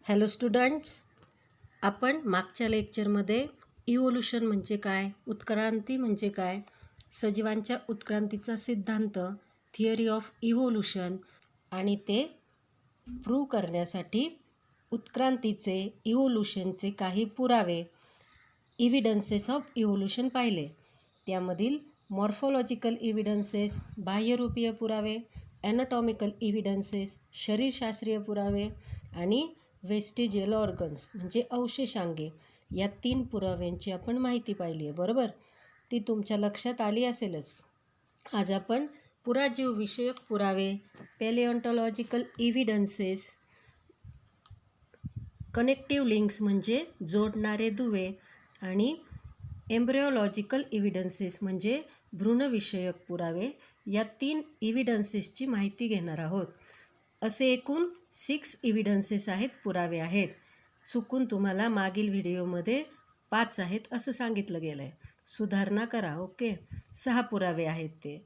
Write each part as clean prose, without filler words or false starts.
Hello students, आपण मागच्या लेक्चरमध्ये इव्होल्यूशन म्हणजे काय, उत्क्रांती म्हणजे काय, सजीवांच्या उत्क्रांतीचा सिद्धांत, थिअरी ऑफ इव्होल्यूशन आणि ते प्रूव्ह करण्यासाठी उत्क्रांतीचे इव्होल्यूशनचे काही पुरावे, इव्हिडन्सेस ऑफ इव्होल्यूशन पाहिले. त्यामधील मॉर्फोलॉजिकल इव्हिडन्सेस, बाह्यरूपीय पुरावे, ॲनाटॉमिकल इव्हिडन्सेस, शरीरशास्त्रीय पुरावे आणि वेस्टिजियल ऑर्गन्स म्हणजे अवशेषांगे, या 3 पुराव्यांची आपण माहिती पाहिली आहे. बरोबर, ती तुमच्या लक्षात आली असेलच. आज आपण पुराजीवविषयक पुरावे, पॅलिओंटॉलॉजिकल इव्हिडन्सेस, कनेक्टिव्ह लिंक्स म्हणजे जोडणारे दुवे आणि एम्ब्रिओलॉजिकल इव्हिडन्सेस म्हणजे भ्रूणविषयक पुरावे, या 3 इव्हिडन्सेसची माहिती घेणार आहोत. असे एकूण 6 इव्हिडन्सेस आहेत, पुरावे आहेत. चुकून तुम्हाला मागील व्हिडिओमध्ये 5 आहेत असं सांगितलं गेलं आहे, सुधारणा करा. ओके, 6 पुरावे आहेत ते.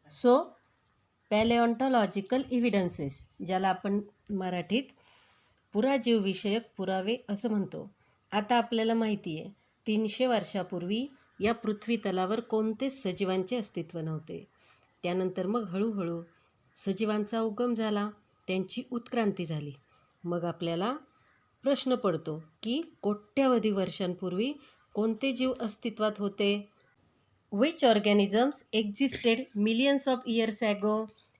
सो पॅलिओंटॉलॉजिकल इव्हिडन्सेस, ज्याला आपण मराठीत पुराजीवविषयक पुरावे असं म्हणतो. आता आपल्याला माहिती आहे 300 वर्षापूर्वी या पृथ्वी तलावर कोणतेच सजीवांचे अस्तित्व नव्हते. त्यानंतर मग हळूहळू सजीवांचा उगम झाला, त्यांची उत्क्रांती झाली. मग आपल्याला प्रश्न पडतो की कोट्यावधी वर्षांपूर्वी कोणते जीव अस्तित्वात होते. Which organisms existed millions of years ago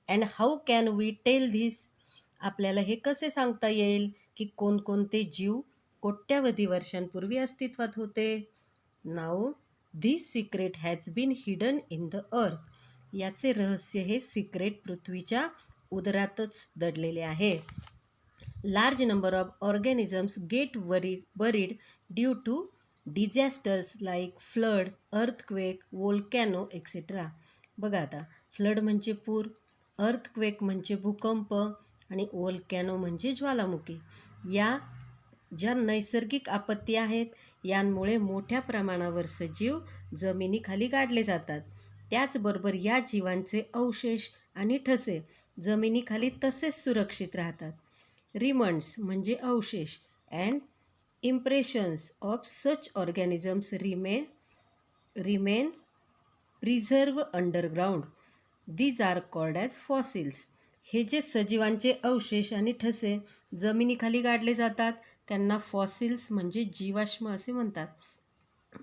and how can we tell this. आपल्याला हे कसे सांगता येईल की कोणकोणते जीव कोट्यावधी वर्षांपूर्वी अस्तित्वात होते. Now this secret has been hidden in the earth. याचे रहस्य हे सिक्रेट पृथ्वीच्या उदरातच दडलेले आहे. Large number of organisms get buried due to disasters like flood, earthquake, volcano etcetera. बघा आता, फ्लड म्हणजे पूर, अर्थक्वेक म्हणजे भूकंप आणि वोल्कॅनो म्हणजे ज्वालामुखी. या ज्या नैसर्गिक आपत्ती आहेत, यांमुळे मोठ्या प्रमाणावर सजीव जमिनीखाली गाडले जातात. त्याचबरोबर या जीवांचे अवशेष आणि ठसे जमिनीखाली तसेच सुरक्षित राहतात. रिमंड्स म्हणजे अवशेष and impressions of such organisms remain preserve underground. These are called as fossils. हे जे सजीवांचे अवशेष आणि ठसे जमिनीखाली गाडले जातात, त्यांना फॉसिल्स म्हणजे जीवाश्म असे म्हणतात.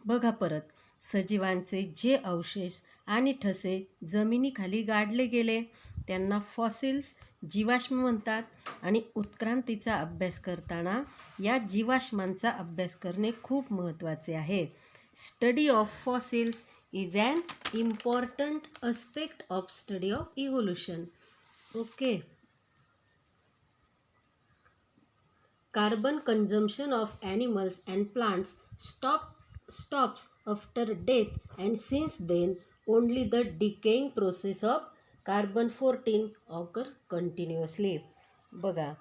बघा परत, सजीवांचे जे अवशेष आणि ठसे जमिनीखाली गाडले गेले त्यांना फॉसिल्स, जीवाश्म म्हणतात. आणि उत्क्रांतीचा अभ्यास करताना या जीवाश्मांचा अभ्यास करणे खूप महत्त्वाचे आहे. Study of fossils is an important aspect of study of evolution. Okay. Carbon consumption of animals and plants stops after death, and since then only the decaying process of carbon-14 occur continuously. बघा,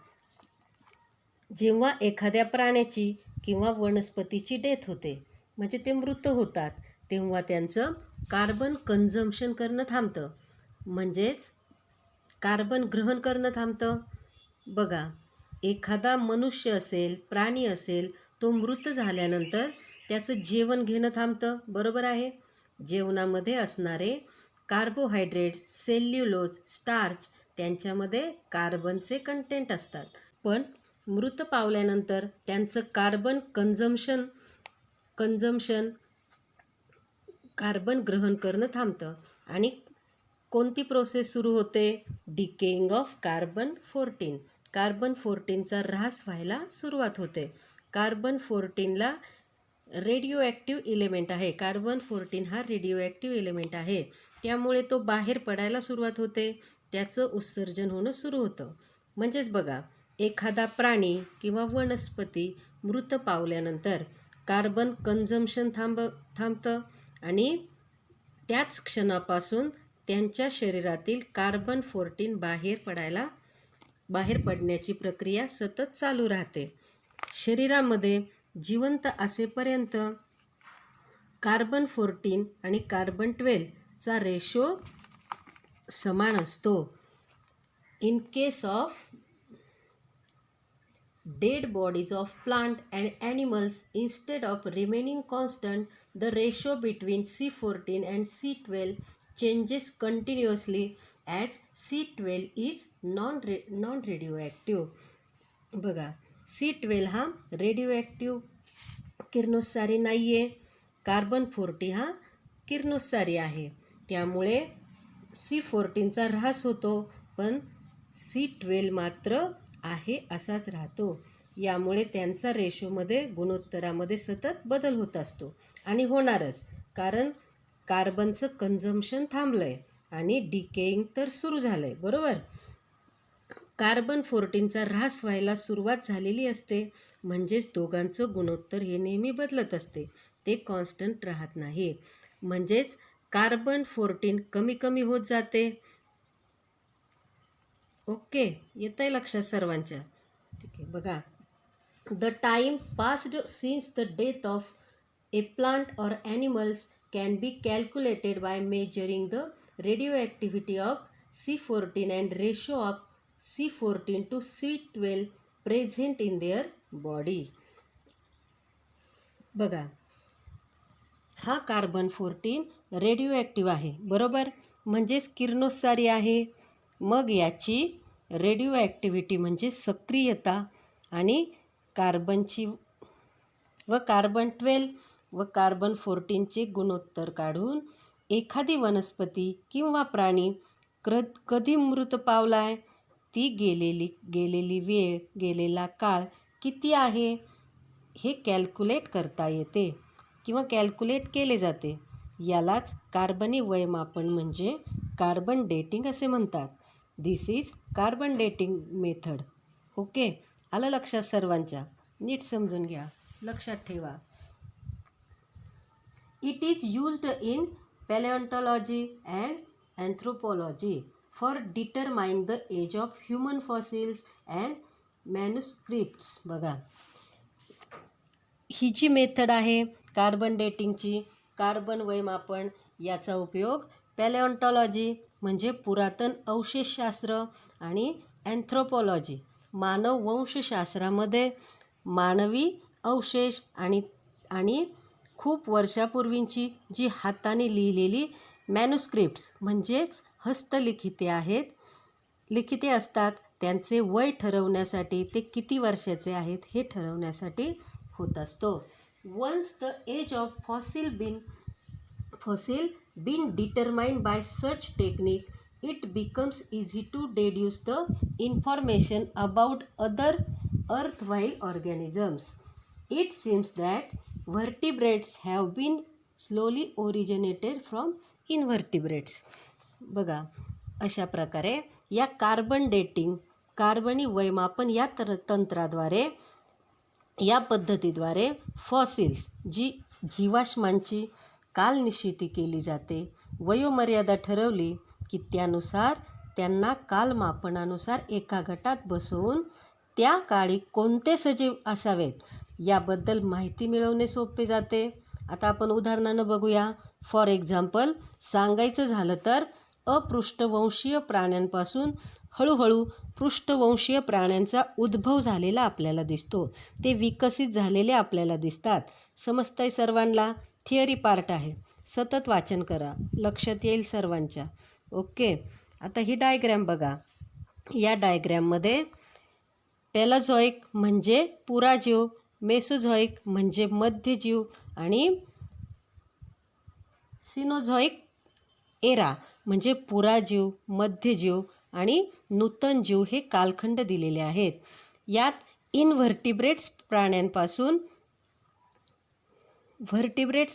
जेव्हा एखाद्या प्राण्याची किंवा वनस्पतीची death होते म्हणजे ते मृत होतात, तेव्हा त्यांचं कार्बन कन्झम्पशन करणं थांबतं, म्हणजेच कार्बन ग्रहण करणं थांबतं. बघा, एखादा मनुष्य असेल, प्राणी असेल, तो मृत झाल्यानंतर त्याचं जेवण घेणं थांबतं. बरोबर आहे. जेवणामध्ये असणारे कार्बोहायड्रेट्स, सेल्युलोज, स्टार्च, त्यांच्यामध्ये कार्बनचे कंटेंट असतात. पण मृत पावल्यानंतर त्यांचं कार्बन कन्झम्पशन कार्बन ग्रहण करणं थांबतं आणि कोणती प्रोसेस सुरू होते? Decaying of कार्बन-14. कार्बन-14चा ऱ्हास व्हायला सुरुवात होते. कार्बन-14ला रेडिओ ॲक्टिव्ह एलिमेंट आहे. कार्बन-14 हा रेडिओ ॲक्टिव्ह एलिमेंट आहे, त्यामुळे तो बाहेर पडायला सुरुवात होते, त्याचं उत्सर्जन होणं सुरू होतं. म्हणजेच बघा, एखादा प्राणी किंवा वनस्पती मृत पावल्यानंतर कार्बन कन्झम्पशन थांबतं आणि त्याच क्षणापासून त्यांच्या शरीरातील कार्बन-14 बाहेर पडण्याची प्रक्रिया सतत चालू राहते. शरीरामध्ये जिवंत असेपर्यंत कार्बन-14 आणि कार्बन-12 चा रेशो समान असतो. In case of dead bodies of plant and animals instead of remaining constant, the ratio between C14 and C12 changes continuously as C12 is non-radioactive. बघा, C12 हा रेडिओ किरणोत्सारी नाही आहे, कार्बन 40 हा किरणोत्सारी आहे. त्यामुळे C14चा ऱ्हास होतो, पण C12 मात्र आहे असाच राहतो. यामुळे त्यांचा रेशोमध्ये गुणोत्तरामध्ये सतत बदल होत असतो आणि होणारच, कारण कार्बनचं कन्झम्पशन थांबलं आहे आणि डिकेइंग तर सुरू झालं आहे, बरोबर. कार्बन 14चा ऱ्हास व्हायला सुरुवात झालेली असते, म्हणजेच दोघांचं गुणोत्तर हे नेहमी बदलत असते, ते कॉन्स्टंट राहत नाही. म्हणजेच कार्बन 14 कमी कमी होत जाते. ओके, येतं आहे लक्षात सर्वांच्या. ठीक आहे, बघा. The time passed since the death of A plant or animals can be calculated by measuring the radio of C14 and ratio of C14 to C12 present in their body. बघा, हा carbon 14 radio आहे, बरोबर, म्हणजेच किरणोत्सारी आहे. मग याची radio म्हणजे सक्रियता आणि कार्बनची व कार्बन 12 व कार्बन 14चे गुणोत्तर काढून एखादी वनस्पती किंवा प्राणी कधी मृत पावलाय, ती गेलेली वेळ, गेलेला काळ किती आहे हे कॅल्क्युलेट करता येते किंवा कॅल्क्युलेट केले जाते. यालाच कार्बनी वयमापन म्हणजे कार्बन डेटिंग असे म्हणतात. This is carbon dating method. Okay, आलं लक्षात सर्वांच्या? नीट समजून घ्या, लक्षात ठेवा. It is used in palaeontology and anthropology for determine the age of human fossils and manuscripts. बघा, ही जी मेथड आहे कार्बन डेटिंगची, कार्बन वयमापन, याचा उपयोग पॅलेओंटॉलॉजी म्हणजे पुरातन अवशेषशास्त्र आणि अँथ्रोपोलॉजी मानव वंशशास्त्रामध्ये मानवी अवशेष आणि खूप वर्षापूर्वींची जी हाताने लिहिलेली मॅन्युस्क्रिप्ट्स म्हणजेच लिखिते असतात, त्यांचे वय ठरवण्यासाठी, ते किती वर्षाचे आहेत हे ठरवण्यासाठी होत असतो. Once the age of fossil been determined by such technique, it becomes easy to deduce the information about other earthwhile organisms. It seems that vertebrates have been slowly originated from invertebrates. बघा, अशा प्रकारे या कार्बनी वयमापन या तंत्राद्वारे, या पद्धतीद्वारे fossils, जी जीवाश्मांची कालनिश्चिती केली जाते, वयोमर्यादा ठरवली की त्यानुसार त्यांना कालमापनानुसार एका गटात बसवून त्या काळी कोणते सजीव असावेत याबद्दल माहिती मिळवणे सोपे जाते. आता आपण उदाहरणानं बघूया. फॉर एक्झाम्पल सांगायचं झालं तर अपृष्ठवंशीय प्राण्यांपासून हळूहळू पृष्ठवंशीय प्राण्यांचा उद्भव झालेला आपल्याला दिसतो. ते विकसित झालेले आपल्याला दिसतात. समजतंय सर्वांना? थिअरी पार्ट आहे, सतत वाचन करा, लक्षात येईल सर्वांच्या. ओके, आता ही डायग्रॅम बघा. या डायग्रॅममध्ये पॅलाझॉइक म्हणजे पुराजीव, मेसोझॉइक म्हणजे मध्यजीव आणि सिनोझॉइक एरा म्हणजे पुराजीव, मध्यजीव आणि नूतन जीव हे कालखंड दिलेले आहेत. यात इनव्हर्टिब्रेट्स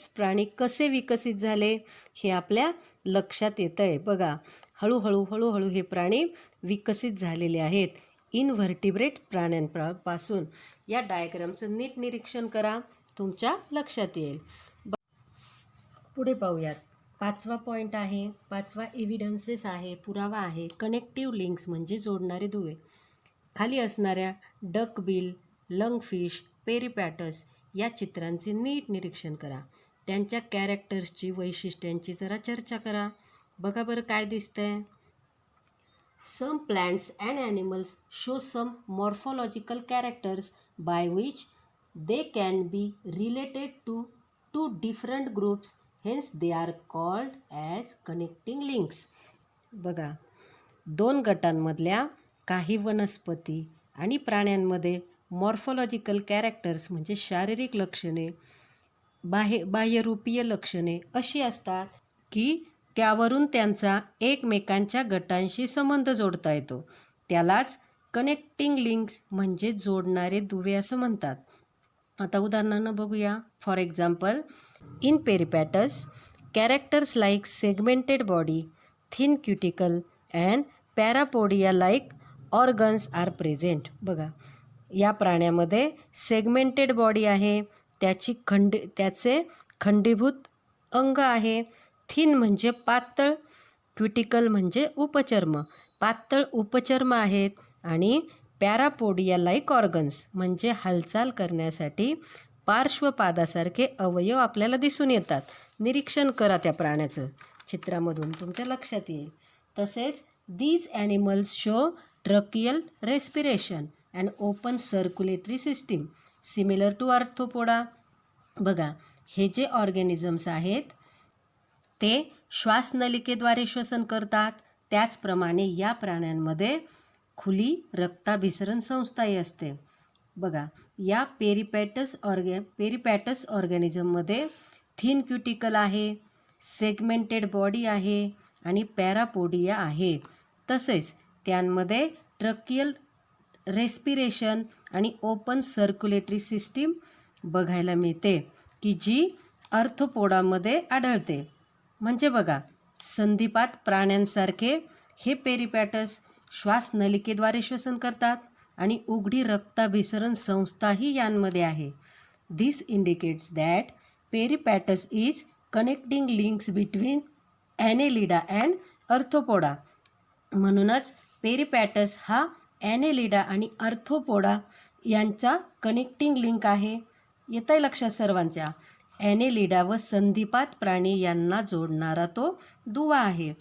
प्राणी कसे विकसित झाले हे आपल्या लक्षात येतं आहे. बघा, हळूहळू हे प्राणी विकसित झालेले आहेत इनव्हर्टिब्रेट प्राण्यांपासून. या डायग्रामचं नीट निरीक्षण करा, तुमच्या लक्षात येईल. पुढे पाहूयात. 5वा पॉईंट आहे, 5वा एव्हिडन्सेस आहे, पुरावा आहे. कनेक्टिव्ह लिंक्स म्हणजे जोडणारे दुवे. खाली असणाऱ्या डकबिल, लंगफिश, पेरिपॅटस या चित्रांचे नीट निरीक्षण करा. त्यांच्या कॅरेक्टर्सची, वैशिष्ट्यांची जरा चर्चा करा. बघा बरं काय दिसतंय. Some plants and animals show some morphological characters by which they can be related to two different groups, hence they are called as connecting links. बघा, दोन गटांमधल्या काही वनस्पती आणि प्राण्यांमध्ये मॉर्फॉलॉजिकल कॅरेक्टर्स म्हणजे शारीरिक लक्षणे, बाह्यरूपीय लक्षणे अशी असतात की त्यावरून त्यांचा एकमेकांच्या गटांशी संबंध जोडता येतो. त्यालाच कनेक्टिंग लिंक्स म्हणजे जोडणारे दुवे असं म्हणतात. आता उदाहरणानं बघूया. For example, in Peripatus characters like segmented body, thin cuticle and parapodia like organs are present. बघा, या प्राण्यामध्ये सेगमेंटेड बॉडी आहे, त्याचे खंडीभूत अंग आहे. थिन म्हणजे पातळ, क्युटिकल म्हणजे उपचर्म, पातळ उपचर्म आहेत. आणि पॅरापोडिया लाईक ऑर्गन्स म्हणजे हालचाल करण्यासाठी पार्श्वपादासारखे अवयव आपल्याला दिसून येतात. निरीक्षण करा त्या प्राण्याचं, चित्रामधून तुमच्या लक्षात येईल. तसेच these animals show tracheal respiration and open circulatory system similar to arthropoda. बघा, हे जे ऑर्गॅनिझम्स आहेत ते श्वासनलिकेद्वारे श्वसन करतात. त्याचप्रमाणे या प्राण्यांमध्ये खुली रक्ताभिसरण संस्थाही असते. बघा, या पेरिपॅटस ऑर्गॅनिझममध्ये थिन क्युटिकल आहे, सेगमेंटेड बॉडी आहे आणि पॅरापोडिया आहे. तसेच त्यांमध्ये ट्रकियल रेस्पिरेशन आणि ओपन सर्क्युलेटरी सिस्टीम बघायला मिळते की जी आर्थ्रोपोडामध्ये आढळते. म्हणजे बघा, संधिपात प्राण्यांसारखे हे पेरिपॅटस श्वासनलिकेद्वारे श्वसन करतात आणि उघडी रक्ताभिसरण संस्थाही यांमध्ये आहे. This indicates that Peripatus is connecting links between Annelida and Arthropoda. म्हणूनच पेरिपॅटस हा ॲनेलिडा आणि आर्थ्रोपोडा यांचा कनेक्टिंग लिंक आहे. येतंय लक्षात सर्वांच्या? ॲनेलिडा व संधिपात प्राणी यांना जोडणारा तो दुवा आहे.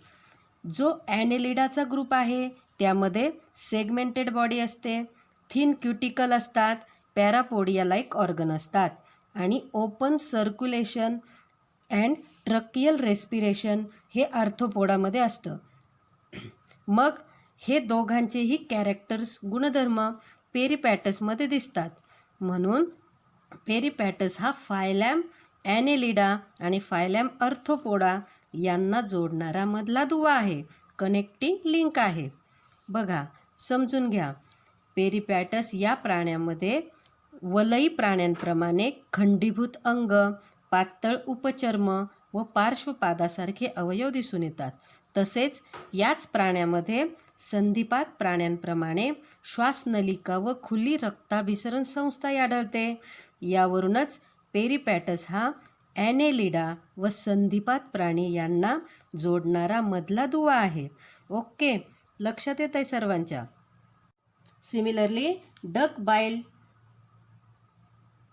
जो ॲनेलिडाचा ग्रुप आहे त्यामध्ये सेगमेंटेड बॉडी असते, थिन क्युटिकल असतात, पॅरापोडिया लाईक ऑर्गन असतात आणि open circulation and tracheal respiration हे आर्थ्रोपोडामध्ये असतं. मग हे दोघांचेही कॅरेक्टर्स गुणधर्म पेरिपॅटसमध्ये दिसतात. म्हणून पेरिपॅटस हा फायलॅम ॲनेलिडा आणि फायलॅम आर्थ्रोपोडा यांना जोडणारा मधला दुवा आहे, कनेक्टिंग लिंक आहे. बघा, समजून घ्या. पेरिपॅटस या प्राण्यामध्ये वलई प्राण्यांप्रमाणे खंडीभूत अंग, पातळ उपचर्म व पार्श्वपादासारखे अवयव दिसून येतात. तसेच याच प्राण्यामध्ये संधिपात प्राण्यांप्रमाणे श्वासनलिका व खुली रक्ताभिसरण संस्थाही आढळते. यावरूनच पेरिपॅटस हा ॲनेलिडा व संधिपात प्राणी यांना जोडणारा मधला दुवा आहे. ओके, लक्षात येत आहे सर्वांच्या? Similarly duck bill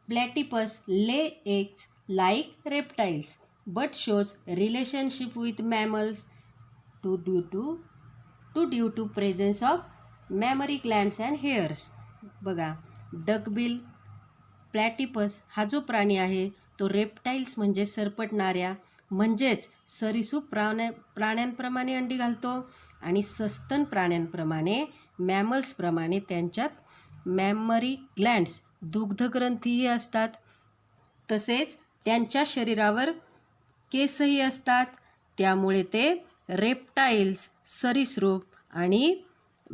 platypus lay eggs like reptiles but shows relationship with mammals due to presence of mammary glands and hairs. बघा, डकबिल प्लॅटिपस हा जो प्राणी आहे तो रेप्टाइल्स म्हणजे सरपटणाऱ्या म्हणजेच सरीसृप प्राण्यांप्रमाणे अंडी घालतो आणि सस्तन प्राण्यांप्रमाणे मॅमल्सप्रमाणे त्यांच्यात मॅमरी ग्लँड्स दुग्धग्रंथीही असतात. तसेच त्यांच्या शरीरावर केसही असतात. त्यामुळे ते रेप्टाइल्स सरीसृप आणि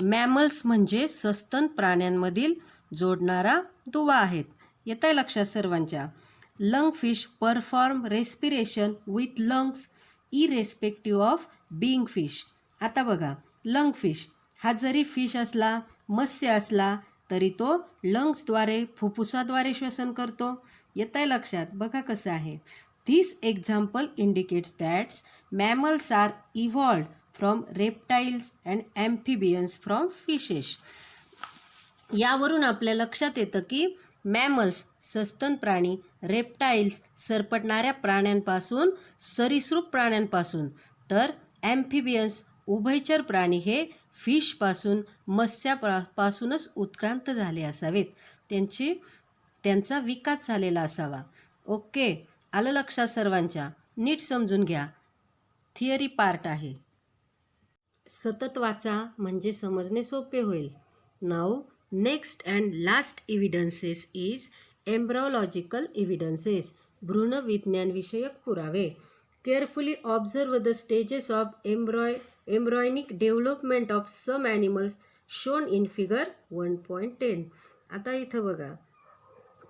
मॅमल्स म्हणजे सस्तन प्राण्यांमधील जोडणारा दुवा आहेत. येतं आहे लक्षात सर्वांच्या? Lungfish perform respiration with lungs irrespective of being fish. आता बघा, लंगफिश हा जरी फिश असला, मत्स्य असला तरी तो लंग्सद्वारे फुफ्फुसाद्वारे श्वसन करतो. येतं आहे लक्षात? बघा कसं आहे. This example indicates that mammals are evolved from reptiles and amphibians from fishes. यावरून आपल्या लक्षात येतं की मॅमल्स सस्तन प्राणी, रेप्टाइल्स सरपटणाऱ्या प्राण्यांपासून, सरीसृप प्राण्यांपासून, तर ॲम्फिबियन्स उभयचर प्राणी हे फिशपासून मत्स्यापासूनच उत्क्रांत झाले असावेत. त्यांचा विकास झालेला असावा. ओके, आलं लक्षात सर्वांच्या? नीट समजून घ्या. थिअरी पार्ट आहे. सतत वाचा म्हणजे समजणे सोपे होईल. Now next and last evidences is embryological evidences. भ्रूणविज्ञानविषयक पुरावे. Carefully observe the stages of embryonic development of some animals shown in figure 1.10. आता इथं बघा,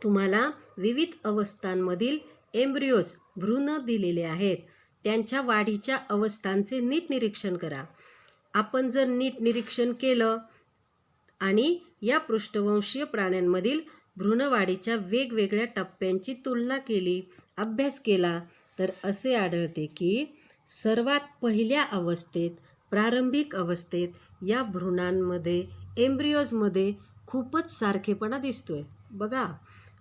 तुम्हाला विविध अवस्थांमधील एम्ब्रियोज भ्रूण दिलेले आहेत. त्यांच्या वाढीच्या अवस्थांचे नीट निरीक्षण करा. आपण जर नीट निरीक्षण केलं आणि या पृष्ठवंशीय प्राण्यांमधील भ्रूणवाढीच्या वेगवेगळ्या टप्प्यांची तुलना केली, अभ्यास केला, तर असे आढळते की सर्वात पहिल्या अवस्थेत, प्रारंभिक अवस्थेत या भ्रूणांमध्ये, एम्ब्रियोजमध्ये खूपच सारखेपणा दिसतोय. बघा,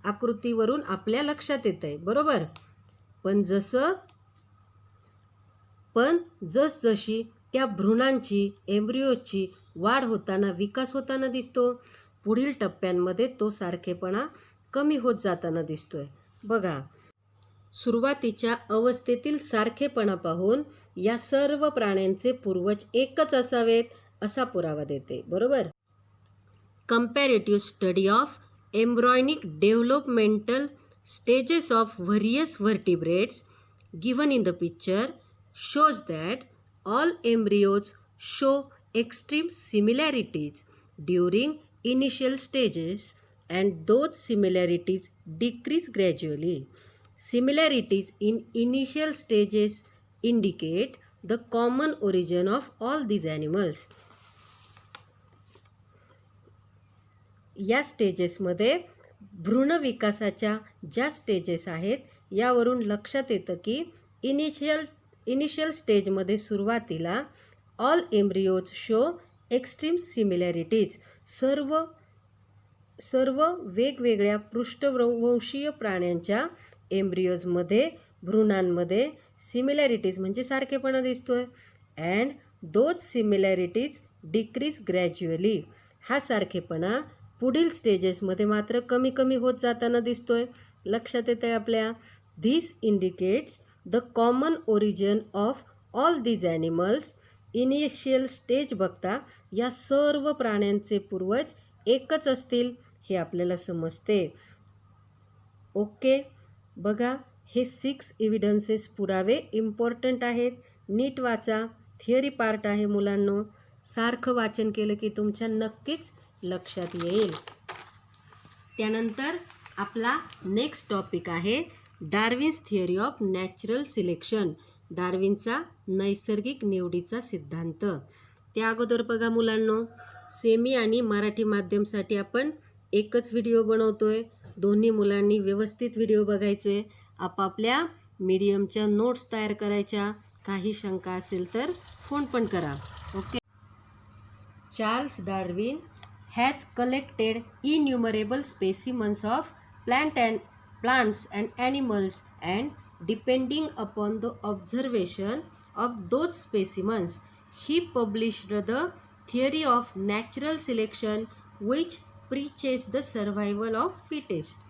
आकृतीवरून आपल्या लक्षात येत आहे, बरोबर. पण जसजशी त्या भ्रूणांची, एम्ब्रियोजची वाढ होताना, विकास होताना दिसतो, पुढील टप्प्यांमध्ये तो सारखेपणा कमी होत जाताना दिसतोय. बघा, सुरुवातीच्या अवस्थेतील सारखेपणा पाहून या सर्व प्राण्यांचे पूर्वज एकच असावेत असा पुरावा देते, बरोबर. Comparative study of embryonic developmental stages of various vertebrates given in the picture shows that all embryos show extreme similarities during initial stages and those similarities decrease gradually. Similarities in initial stages indicate the common origin of all these animals. या स्टेजेसमध्ये भ्रूण विकासाच्या ज्या stages आहेत यावरून लक्षात येतं की initial स्टेजमध्ये सुरुवातीला all embryos show extreme similarities. सर्व वेगवेगळ्या पृष्ठवंशीय प्राण्यांच्या एम्ब्रियोजमध्ये, भ्रूणांमध्ये सिमिलॅरिटीज म्हणजे सारखेपणा दिसतोय. And those similarities decrease gradually. हा सारखेपणा पुढील स्टेजेसमध्ये मात्र कमी कमी होत जाताना दिसतोय. लक्षात येत आहे आपल्या? This indicates the common origin of all these animals. Initial stage बघता या सर्व प्राण्यांचे पूर्वज एकच असतील हे आपल्याला समजते. ओके, बघा, हे 6 एव्हिडन्सेस पुरावे इम्पॉर्टंट आहेत. नीट वाचा. थिअरी पार्ट आहे मुलांनो. सारखं वाचन केलं की तुमच्या नक्कीच लक्षात येईल. त्यानंतर आपला नेक्स्ट टॉपिक आहे Darwin's theory of natural selection. डार्विनचा नैसर्गिक निवडीचा सिद्धांत. त्या अगोदर बघा मुलांनो, सेमी आणि मराठी माध्यमसाठी आपण एकच व्हिडिओ बनवतोय. दोन्ही मुलांनी व्यवस्थित व्हिडिओ बघायचे, आपापल्या मीडियमच्या नोट्स तयार करायच्या. काही शंका असेल तर फोन पण करा. Okay. Charles Darwin has collected innumerable specimens of plants and animals, and depending upon the observation of those specimens, he published the theory of natural selection which preaches the survival of fittest.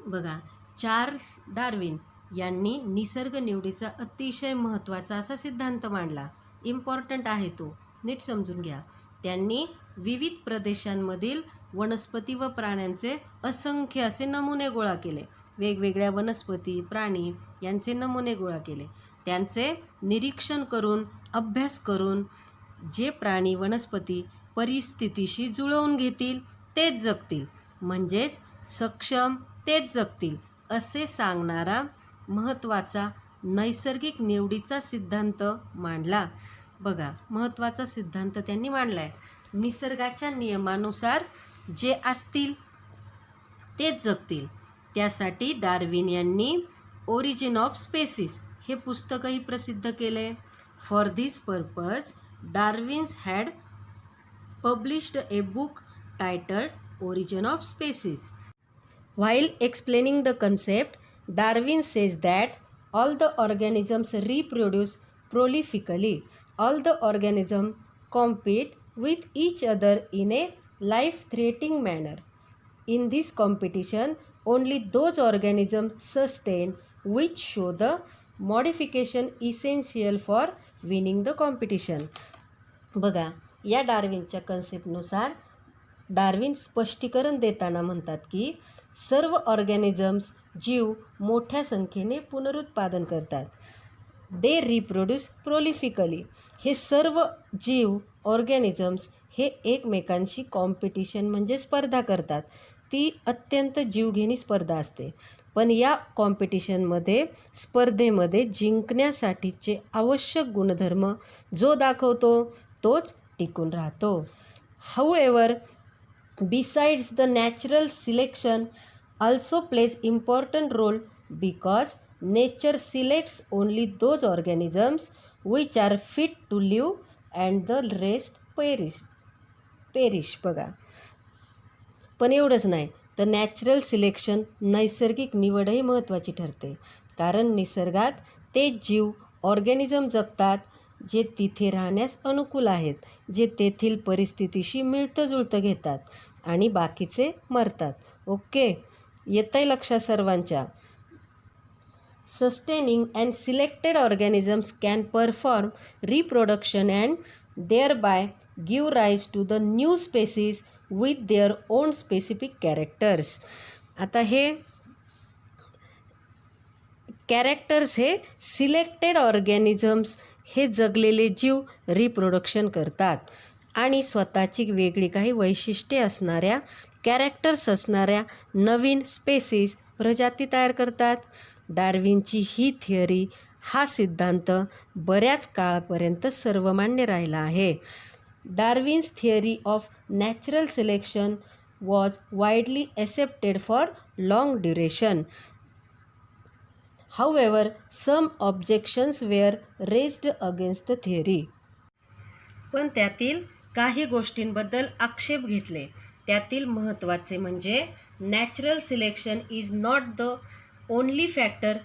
बघा, Charles Darwin यांनी निसर्ग निवडीचा अतिशय महत्त्वाचा असा सिद्धांत मांडला. Important आहे तो, नीट समजून घ्या. त्यांनी विविध प्रदेशांमधील वनस्पती व प्राण्यांचे असंख्य असे नमुने गोळा केले. वेगवेगळ्या वनस्पती, प्राणी यांचे नमुने गोळा केले. त्यांचे निरीक्षण करून, अभ्यास करून जे प्राणी, वनस्पती परिस्थितीशी जुळवून घेतील तेच जगतील, म्हणजेच सक्षम तेच जगतील असे सांगणारा महत्त्वाचा नैसर्गिक निवडीचा सिद्धांत मांडला. बघा, महत्त्वाचा सिद्धांत त्यांनी मांडला आहे. निसर्गाच्या नियमानुसार जे असतील तेच जगतील. त्यासाठी डार्विन यांनी ओरिजिन ऑफ स्पेसिस हे पुस्तकही प्रसिद्ध केले. For this purpose Darwin's had published a book titled origin of species. While explaining the concept, Darwin says that all the organisms reproduce prolifically. All the organisms compete with each other in a life-threatening manner. In this competition, only those organisms sustain which show the modification essential for winning the competition. बघा, या डार्विनच्या कन्सेप्टनुसार Darwin स्पष्टीकरण देताना म्हणतात की सर्व organisms जीव मोठ्या संख्येने पुनरुत्पादन करतात. They reproduce prolifically. हे सर्व जीव ऑर्गॅनिझम्स हे एकमेकांशी कॉम्पिटिशन म्हणजे स्पर्धा करतात. ती अत्यंत जीवघेणी स्पर्धा असते. पण या कॉम्पिटिशनमध्ये स्पर्धेमध्ये जिंकण्यासाठीचे आवश्यक गुणधर्म जो दाखवतो तोच टिकून राहतो. हाऊएव्हर, besides the natural selection also plays important role because nature selects only those organisms which are fit to live and the rest perish. बघा, पण एवढंच नाही तर नॅचरल सिलेक्शन नैसर्गिक निवडही महत्त्वाची ठरते. कारण निसर्गात ते जीव ऑर्गॅनिझम जगतात जे तिथे राहण्यास अनुकूल आहेत, जे तेथील परिस्थितीशी मिळतं जुळतं घेतात आणि बाकीचे मरतात. ओके, येतंय लक्षात सर्वांच्या. Sustaining and selected organisms can perform reproduction and thereby give rise to the new species with their own specific characters. आता हे कॅरेक्टर्स हे सिलेक्टेड ऑर्गॅनिझम्स हे जगलेले जीव रिप्रोडक्शन करतात आणि स्वतःची वेगळी काही वैशिष्ट्ये असणाऱ्या कॅरेक्टर्स असणाऱ्या नवीन स्पेसीज प्रजाती तयार करतात. डार्विनची ही थिअरी, हा सिद्धांत बऱ्याच काळापर्यंत सर्वमान्य राहिला आहे. Darwin's theory of natural selection was widely accepted for long duration. However, some objections were raised against the theory. पण त्यातील काही गोष्टींबद्दल आक्षेप घेतले. त्यातील महत्त्वाचे म्हणजे natural selection is not the only factor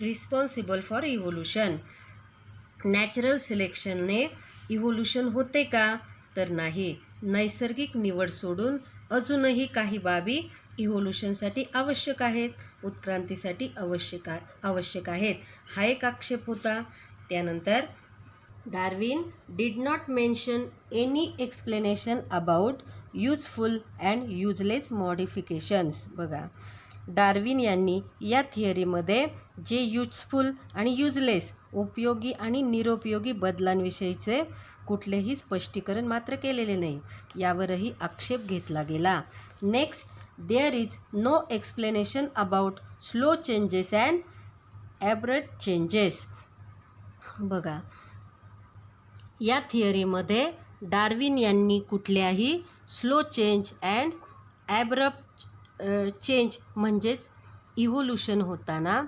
responsible for evolution. Natural सिलेक्शनने इव्होल्यूशन होते का? तर नाही. नैसर्गिक निवड सोडून अजूनही काही बाबी इव्होल्यूशनसाठी आवश्यक आहेत, उत्क्रांतीसाठी आवश्यक आहेत. हा एक आक्षेप होता. त्यानंतर Darwin did not mention any explanation about useful and useless modifications. बघा, डार्विन यांनी या थिअरीमध्ये जे यूजफुल आणि यूजलेस, उपयोगी आणि निरुपयोगी बदलांविषयीचे कुठलेही स्पष्टीकरण मात्र केलेले नाही. यावरही आक्षेप घेतला गेला. Next, there is no explanation about slow changes and abrupt changes. बघा, या थिअरीमध्ये डार्विन यांनी कुठल्याही slow change and abrupt change म्हणजेच इव्होल्यूशन होताना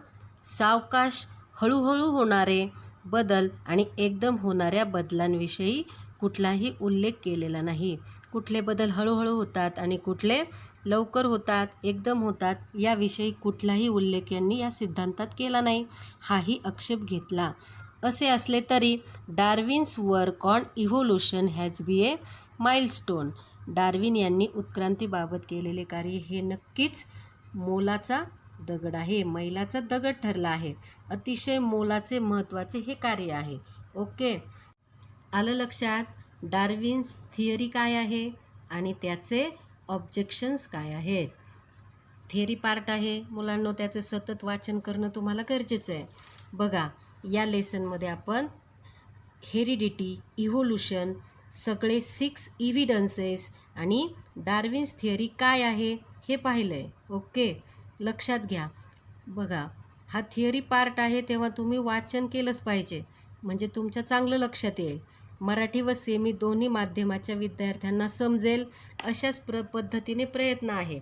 सावकाश हळूहळू होणारे बदल आणि एकदम होणाऱ्या बदलांविषयी कुठलाही उल्लेख केलेला नाही. कुठले बदल हळूहळू होतात आणि कुठले लवकर होतात, एकदम होतात, याविषयी कुठलाही उल्लेख यांनी या सिद्धांतात केला नाही. हाही आक्षेप घेतला. असे असले तरी Darwin's work on evolution has be a milestone. Darwin यांनी उत्क्रांतीबाबत केलेले कार्य हे नक्कीच मोलाचा दगड आहे, मैलाचा दगड ठरला आहे. अतिशय मोलाचे, महत्त्वाचे हे कार्य आहे. ओके, आलं लक्षात? डार्विन्स थिअरी काय आहे आणि त्याचे ऑब्जेक्शन्स काय आहेत. थिअरी पार्ट आहे मुलांनो, त्याचे सतत वाचन करणं तुम्हाला गरजेचं आहे. बघा, या लेसनमध्ये आपण हेरिडिटी, इव्होल्यूशन, सगळे 6 इव्हिडन्सेस आणि डार्विन्स थिअरी काय आहे हे पाहिलं आहे. ओके, लक्षात घ्या. बघा, हा थिअरी पार्ट आहे तेव्हा तुम्ही वाचन केलंच पाहिजे, म्हणजे तुमच्या चांगलं लक्षात येईल. मराठी व सेमी दोन्ही माध्यमाच्या विद्यार्थ्यांना समजेल अशाच पद्धतीने प्रयत्न आहे.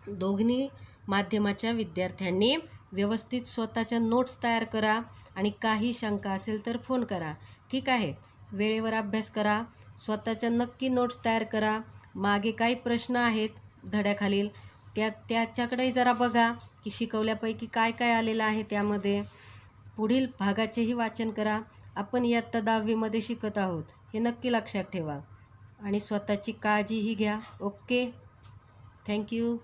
दोन्ही माध्यमाच्या विद्यार्थ्यांनी व्यवस्थित स्वतःच्या नोट्स तयार करा आणि काही शंका असेल तर फोन करा. ठीक आहे, वेळेवर अभ्यास करा, स्वतःच्या नक्की नोट्स तयार करा. मागे काही प्रश्न आहेत धड्याखालील त्याच्याकडेही जरा बघा की शिकवल्यापैकी काय काय आलेलं आहे त्यामध्ये. पुढील भागाचेही वाचन करा. आपण इयत्ता 10वीमध्ये शिकत आहोत. हे नक्की लक्षात ठेवा आणि स्वतःची काळजीही घ्या. Okay, thank you.